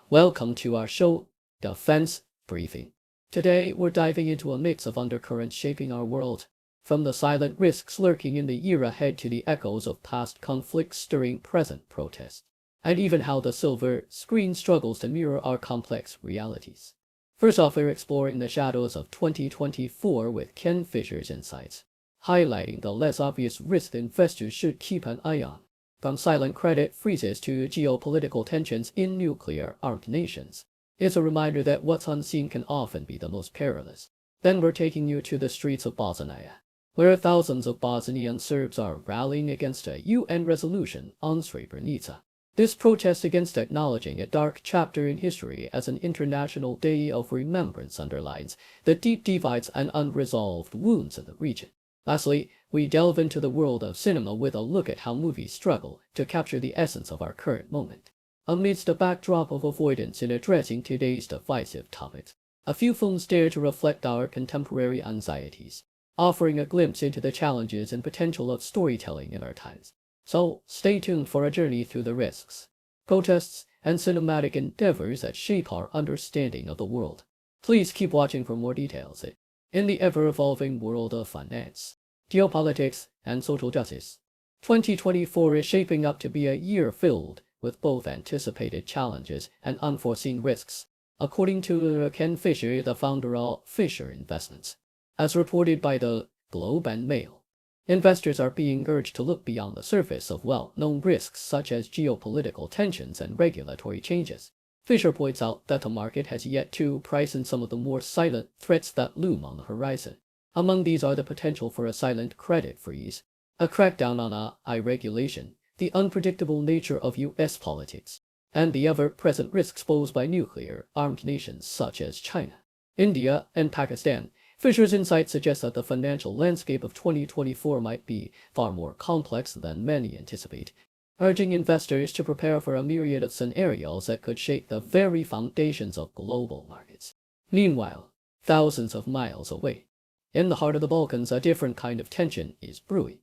Welcome to our show, Defense Briefing. Today, we're diving into a mix of undercurrents shaping our world, from the silent risks lurking in the year ahead to the echoes of past conflicts stirring present protests, and even how the silver screen struggles to mirror our complex realities. First off, we're exploring the shadows of 2024 with Ken Fisher's insights, highlighting the less obvious risks investors should keep an eye on. From silent credit freezes to geopolitical tensions in nuclear-armed nations, it's a reminder that what's unseen can often be the most perilous. Then we're taking you to the streets of Bosnia, where thousands of Bosnian Serbs are rallying against a UN resolution on Srebrenica. This protest against acknowledging a dark chapter in history as an international day of remembrance underlines the deep divides and unresolved wounds in the region. Lastly, we delve into the world of cinema with a look at how movies struggle to capture the essence of our current moment. Amidst a backdrop of avoidance in addressing today's divisive topics, a few films dare to reflect our contemporary anxieties, offering a glimpse into the challenges and potential of storytelling in our times. So, stay tuned for a journey through the risks, protests, and cinematic endeavors that shape our understanding of the world. Please keep watching for more details. In the ever-evolving world of finance, geopolitics, and social justice, 2024 is shaping up to be a year filled with both anticipated challenges and unforeseen risks, according to Ken Fisher, the founder of Fisher Investments. As reported by the Globe and Mail, investors are being urged to look beyond the surface of well-known risks such as geopolitical tensions and regulatory changes. Fisher points out that the market has yet to price in some of the more silent threats that loom on the horizon. Among these are the potential for a silent credit freeze, a crackdown on AI regulation, the unpredictable nature of U.S. politics, and the ever-present risks posed by nuclear-armed nations such as China, India, and Pakistan. Fisher's insight suggests that the financial landscape of 2024 might be far more complex than many anticipate, urging investors to prepare for a myriad of scenarios that could shake the very foundations of global markets. Meanwhile, thousands of miles away, in the heart of the Balkans, a different kind of tension is brewing.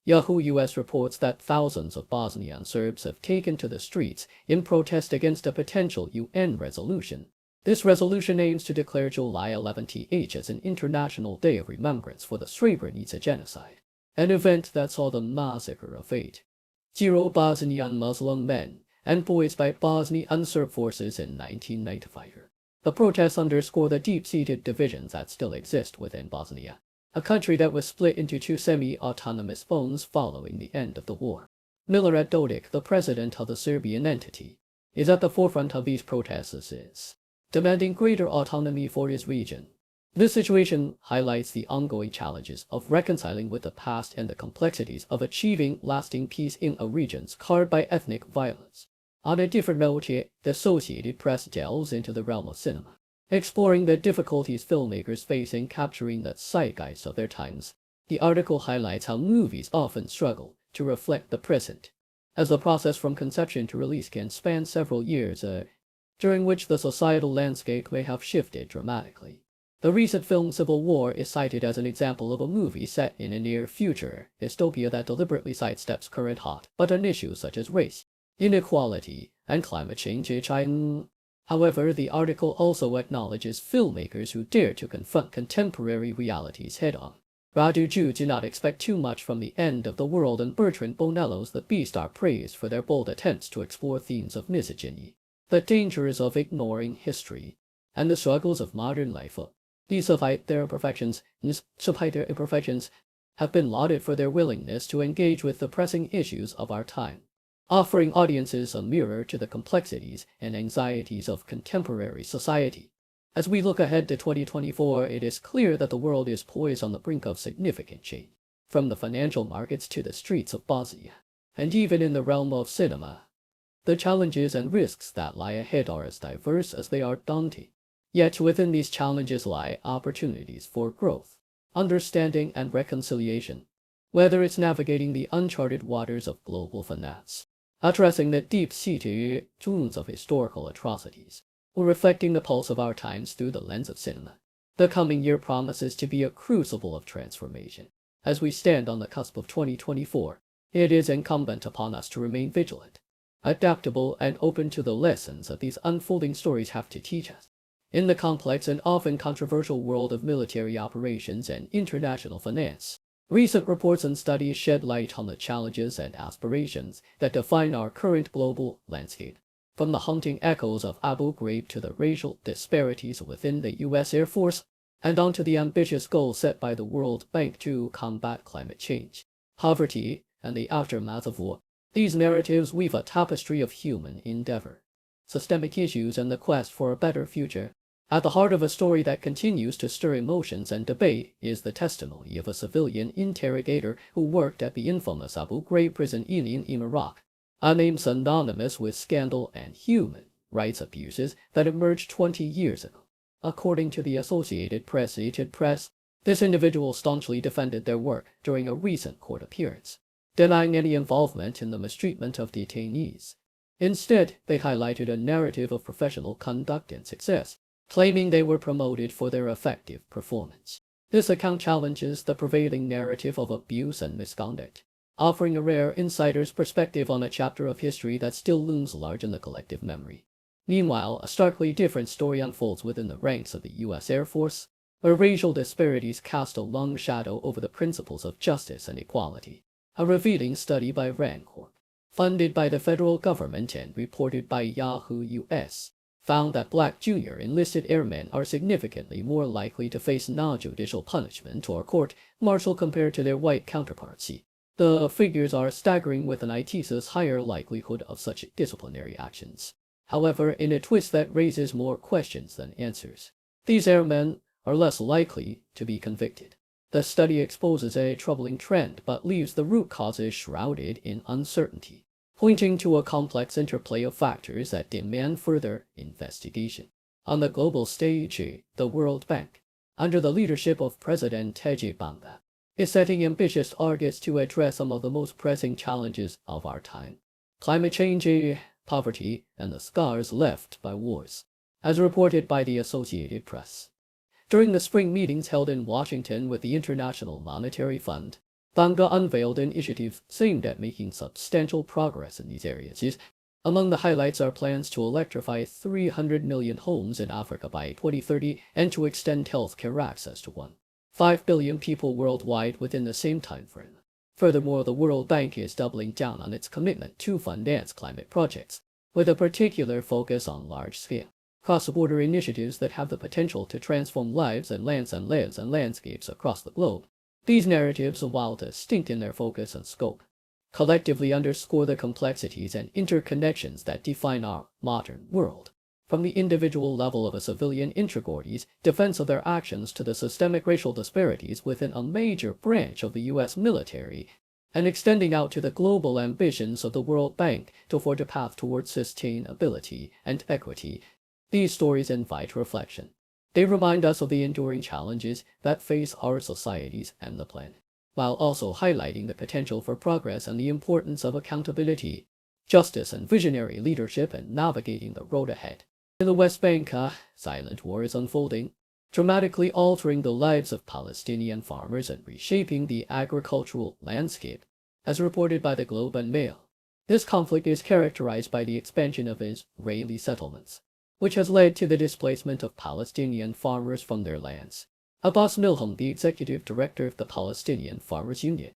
Yahoo US reports that thousands of Bosnian Serbs have taken to the streets in protest against a potential UN resolution. This resolution aims to declare July 11th as an international day of remembrance for the Srebrenica genocide, an event that saw the massacre of 80 Bosnian Muslim men and boys by Bosnian Serb forces in 1995. The protests underscore the deep-seated divisions that still exist within Bosnia, a country that was split into two semi-autonomous zones following the end of the war. Milorad Dodik, the president of the Serbian entity, is at the forefront of these protests, demanding greater autonomy for his region. This situation highlights the ongoing challenges of reconciling with the past and the complexities of achieving lasting peace in a region scarred by ethnic violence. On a different note, the Associated Press delves into the realm of cinema, exploring the difficulties filmmakers face in capturing the zeitgeist of their times. The article highlights how movies often struggle to reflect the present, as the process from conception to release can span several years, during which the societal landscape may have shifted dramatically. The recent film Civil War is cited as an example of a movie set in a near-future dystopia that deliberately sidesteps current hot-button issues such as race, inequality, and climate change. However, the article also acknowledges filmmakers who dare to confront contemporary realities head-on. Radu Ju do not expect too much from The End of the World, and Bertrand Bonello's The Beast are praised for their bold attempts to explore themes of misogyny, the dangers of ignoring history, and the struggles of modern life. Despite their imperfections, have been lauded for their willingness to engage with the pressing issues of our time, offering audiences a mirror to the complexities and anxieties of contemporary society. As we look ahead to 2024, it is clear that the world is poised on the brink of significant change, from the financial markets to the streets of Bosnia, and even in the realm of cinema. The challenges and risks that lie ahead are as diverse as they are daunting. Yet within these challenges lie opportunities for growth, understanding, and reconciliation, whether it's navigating the uncharted waters of global finance, addressing the deep-seated wounds of historical atrocities, or reflecting the pulse of our times through the lens of cinema. The coming year promises to be a crucible of transformation. As we stand on the cusp of 2024, it is incumbent upon us to remain vigilant, adaptable, and open to the lessons that these unfolding stories have to teach us. In the complex and often controversial world of military operations and international finance, recent reports and studies shed light on the challenges and aspirations that define our current global landscape. From the haunting echoes of Abu Ghraib to the racial disparities within the U.S. Air Force, and onto the ambitious goals set by the World Bank to combat climate change, poverty, and the aftermath of war, these narratives weave a tapestry of human endeavor, systemic issues, and the quest for a better future. At the heart of a story that continues to stir emotions and debate is the testimony of a civilian interrogator who worked at the infamous Abu Ghraib prison in Iraq, a name synonymous with scandal and human rights abuses that emerged 20 years ago. According to the Associated Press, this individual staunchly defended their work during a recent court appearance, denying any involvement in the mistreatment of detainees. Instead, they highlighted a narrative of professional conduct and success, claiming they were promoted for their effective performance. This account challenges the prevailing narrative of abuse and misconduct, offering a rare insider's perspective on a chapter of history that still looms large in the collective memory. Meanwhile, a starkly different story unfolds within the ranks of the U.S. Air Force, where racial disparities cast a long shadow over the principles of justice and equality. A revealing study by RAND Corp, funded by the federal government and reported by Yahoo US, found that black junior enlisted airmen are significantly more likely to face non-judicial punishment or court-martial compared to their white counterparts. The figures are staggering, with an ITIS's higher likelihood of such disciplinary actions. However, in a twist that raises more questions than answers, these airmen are less likely to be convicted. The study exposes a troubling trend but leaves the root causes shrouded in uncertainty, pointing to a complex interplay of factors that demand further investigation. On the global stage, the World Bank, under the leadership of President Teji Banga, is setting ambitious targets to address some of the most pressing challenges of our time: climate change, poverty, and the scars left by wars, as reported by the Associated Press. During the spring meetings held in Washington with the International Monetary Fund, Banga unveiled initiatives aimed at making substantial progress in these areas. Among the highlights are plans to electrify 300 million homes in Africa by 2030 and to extend healthcare access to 1.5 billion people worldwide within the same timeframe. Furthermore, the World Bank is doubling down on its commitment to finance climate projects, with a particular focus on large-scale, cross-border initiatives that have the potential to transform lives and landscapes across the globe. These narratives, while distinct in their focus and scope, collectively underscore the complexities and interconnections that define our modern world. From the individual level of a civilian interrogator's defense of their actions to the systemic racial disparities within a major branch of the U.S. military, and extending out to the global ambitions of the World Bank to forge a path towards sustainability and equity, these stories invite reflection. They remind us of the enduring challenges that face our societies and the planet, while also highlighting the potential for progress and the importance of accountability, justice, and visionary leadership in navigating the road ahead. In the West Bank, a silent war is unfolding, dramatically altering the lives of Palestinian farmers and reshaping the agricultural landscape, as reported by the Globe and Mail. This conflict is characterized by the expansion of Israeli settlements, which has led to the displacement of Palestinian farmers from their lands. Abbas Milham, the executive director of the Palestinian Farmers Union,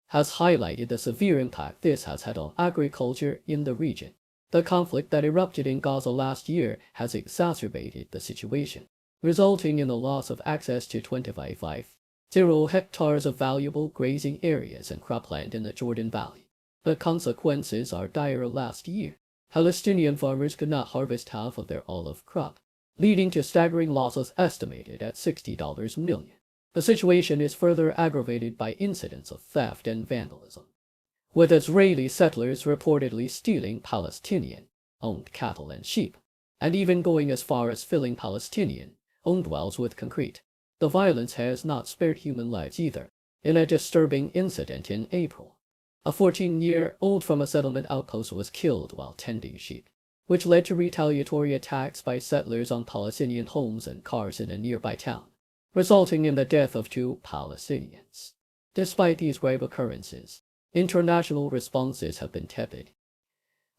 has highlighted the severe impact this has had on agriculture in the region. The conflict that erupted in Gaza last year has exacerbated the situation, resulting in the loss of access to 25,000 hectares of valuable grazing areas and cropland in the Jordan Valley. The consequences are dire. Last year, Palestinian farmers could not harvest half of their olive crop, leading to staggering losses estimated at $60 million. The situation is further aggravated by incidents of theft and vandalism, with Israeli settlers reportedly stealing Palestinian-owned cattle and sheep, and even going as far as filling Palestinian-owned wells with concrete. The violence has not spared human lives either. In a disturbing incident in April, a 14-year-old from a settlement outpost was killed while tending sheep, which led to retaliatory attacks by settlers on Palestinian homes and cars in a nearby town, resulting in the death of 2 Palestinians. Despite these grave occurrences, international responses have been tepid,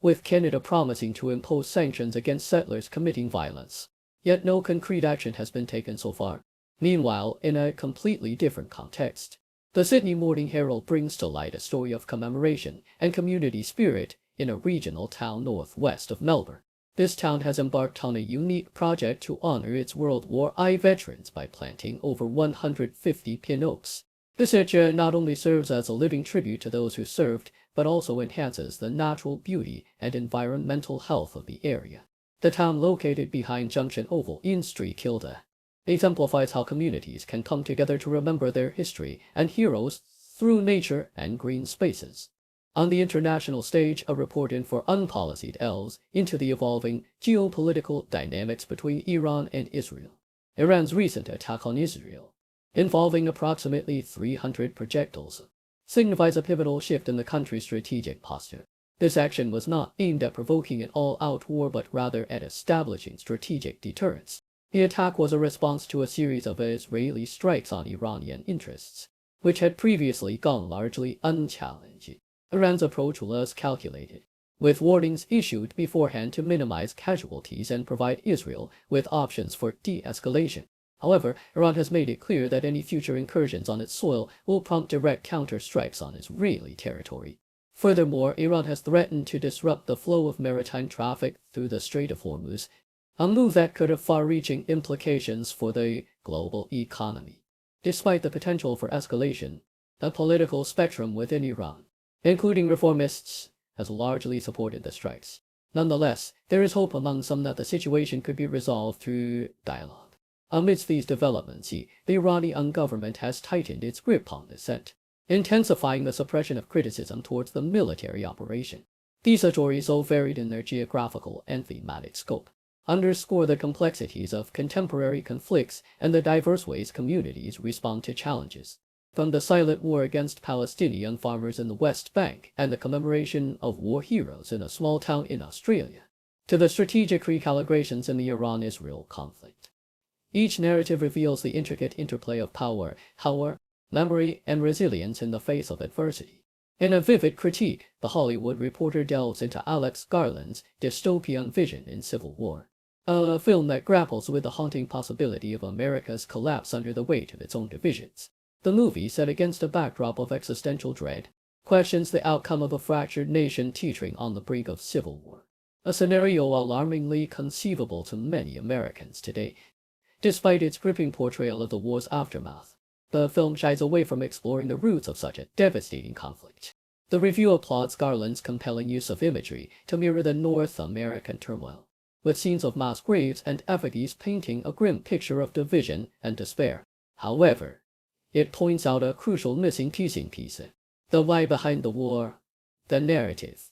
with Canada promising to impose sanctions against settlers committing violence. Yet no concrete action has been taken so far. Meanwhile, in a completely different context, the Sydney Morning Herald brings to light a story of commemoration and community spirit in a regional town northwest of Melbourne. This town has embarked on a unique project to honor its World War I veterans by planting over 150 pin oaks. This statue not only serves as a living tribute to those who served, but also enhances the natural beauty and environmental health of the area. The town, located behind Junction Oval in Street Kilda, exemplifies how communities can come together to remember their history and heroes through nature and green spaces. On the international stage, a report in for Unpoliced delves into the evolving geopolitical dynamics between Iran and Israel. Iran's recent attack on Israel, involving approximately 300 projectiles, signifies a pivotal shift in the country's strategic posture. This action was not aimed at provoking an all-out war, but rather at establishing strategic deterrence. The attack was a response to a series of Israeli strikes on Iranian interests, which had previously gone largely unchallenged. Iran's approach was calculated, with warnings issued beforehand to minimize casualties and provide Israel with options for de-escalation. However, Iran has made it clear that any future incursions on its soil will prompt direct counter-strikes on Israeli territory. Furthermore, Iran has threatened to disrupt the flow of maritime traffic through the Strait of Hormuz, a move that could have far-reaching implications for the global economy. Despite the potential for escalation, the political spectrum within Iran, including reformists, has largely supported the strikes. Nonetheless, there is hope among some that the situation could be resolved through dialogue. Amidst these developments, the Iranian government has tightened its grip on dissent, intensifying the suppression of criticism towards the military operation. These stories, so varied in their geographical and thematic scope, underscore the complexities of contemporary conflicts and the diverse ways communities respond to challenges. From the silent war against Palestinian farmers in the West Bank and the commemoration of war heroes in a small town in Australia, to the strategic recalibrations in the Iran-Israel conflict, each narrative reveals the intricate interplay of power, memory, and resilience in the face of adversity. In a vivid critique, The Hollywood Reporter delves into Alex Garland's dystopian vision in Civil War, a film that grapples with the haunting possibility of America's collapse under the weight of its own divisions. The movie, set against a backdrop of existential dread, questions the outcome of a fractured nation teetering on the brink of civil war, a scenario alarmingly conceivable to many Americans today. Despite its gripping portrayal of the war's aftermath, the film shies away from exploring the roots of such a devastating conflict. The review applauds Garland's compelling use of imagery to mirror the North American turmoil, with scenes of mass graves and effigies painting a grim picture of division and despair. However, it points out a crucial missing piece: the why behind the war, the narrative.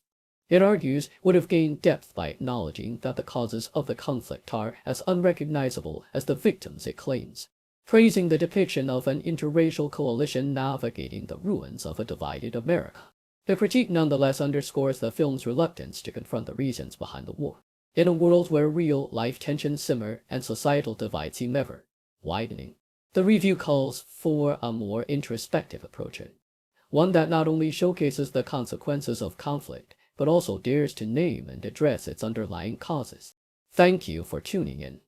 It argues would have gained depth by acknowledging that the causes of the conflict are as unrecognizable as the victims it claims, praising the depiction of an interracial coalition navigating the ruins of a divided America. The critique nonetheless underscores the film's reluctance to confront the reasons behind the war. In a world where real-life tensions simmer and societal divides seem ever widening, the review calls for a more introspective approach, one that not only showcases the consequences of conflict, but also dares to name and address its underlying causes. Thank you for tuning in.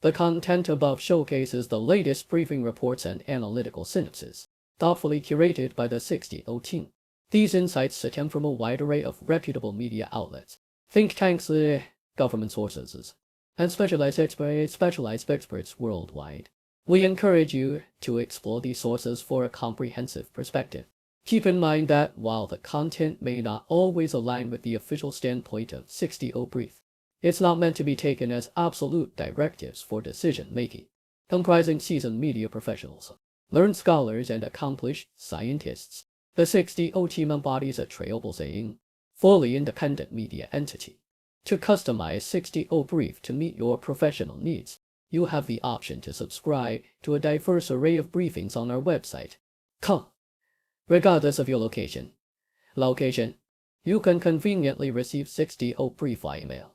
The content above showcases the latest briefing reports and analytical synopses, thoughtfully curated by the 60O team. These insights stem from a wide array of reputable media outlets, think tanks, government sources, and specialized experts worldwide. We encourage you to explore these sources for a comprehensive perspective. Keep in mind that while the content may not always align with the official standpoint of 60O Brief, it's not meant to be taken as absolute directives for decision-making. Comprising seasoned media professionals, learned scholars, and accomplished scientists, the 60O team embodies a trailblazing, fully independent media entity. To customize 60O Brief to meet your professional needs, you have the option to subscribe to a diverse array of briefings on our website. Regardless of your location, you can conveniently receive 60O Brief by email.